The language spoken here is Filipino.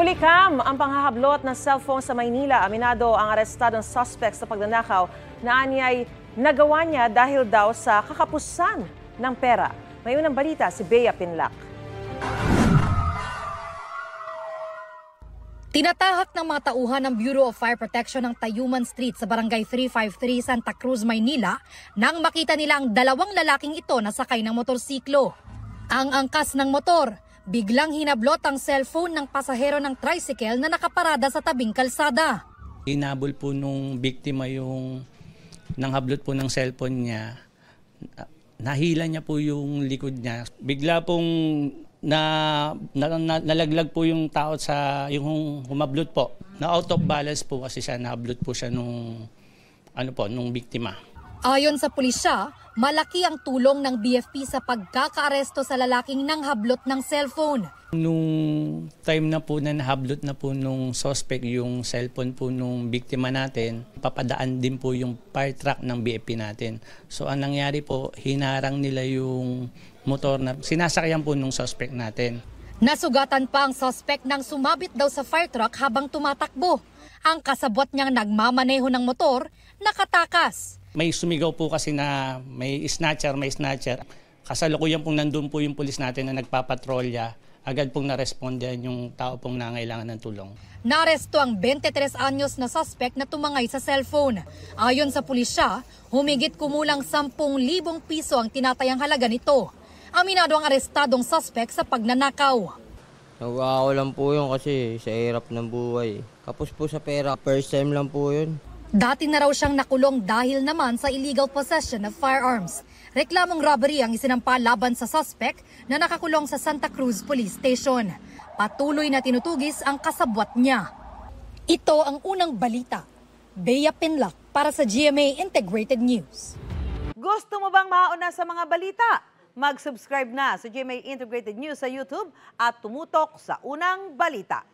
Hulikam ang panghahablot ng cellphone sa Maynila. Aminado ang arestadong suspect sa pagnanakaw na anyay nagawa niya dahil daw sa kakapusan ng pera. May unang balita si Bea Pinlac. Tinatahak ng mga tauhan ng Bureau of Fire Protection ng Tayuman Street sa Barangay 353, Santa Cruz, Maynila nang makita nila ang dalawang lalaking ito na sakay ng motorsiklo. Ang angkas ng motor, biglang hinablot ang cellphone ng pasahero ng tricycle na nakaparada sa tabing kalsada. Hinabol po nung biktima yung nanghablot po ng cellphone niya. Nahila niya po yung likod niya. Bigla pong nalaglag po yung tao sa yung humablot po. Na out of balance po kasi siya, nahablot po siya nung biktima. Ayon sa pulisya, malaki ang tulong ng BFP sa pagkakaaresto sa lalaking nanghablot ng cellphone. Nung time na po na nahablot na po nung suspect yung cellphone po nung biktima natin, papadaan din po yung fire truck ng BFP natin. So ang nangyari po, hinarang nila yung motor na sinasakyan po nung suspect natin. Nasugatan pa ang suspect nang sumabit daw sa fire truck habang tumatakbo. Ang kasabot niyang nagmamaneho ng motor, nakatakas. May sumigaw po kasi na may snatcher. Kasalukuyan pong nandun po yung pulis natin na nagpapatrolya. Agad pong narespondan yung tao pong nangailangan ng tulong. Naresto ang 23 anyos na suspect na tumangay sa cellphone. Ayon sa pulisya, humigit kumulang 10,000 piso ang tinatayang halaga nito. Aminado ang arestadong suspect sa pagnanakaw. Nagawa ko lang po yun kasi sa hirap ng buhay. Kapos po sa pera, first time lang po yun. Dati na raw siyang nakulong dahil naman sa illegal possession of firearms. Reklamong robbery ang isinampa laban sa suspect na nakakulong sa Santa Cruz Police Station. Patuloy na tinutugis ang kasabwat niya. Ito ang unang balita. Bea Pinlac para sa GMA Integrated News. Gusto mo bang mauna sa mga balita? Mag-subscribe na sa GMA Integrated News sa YouTube at tumutok sa unang balita.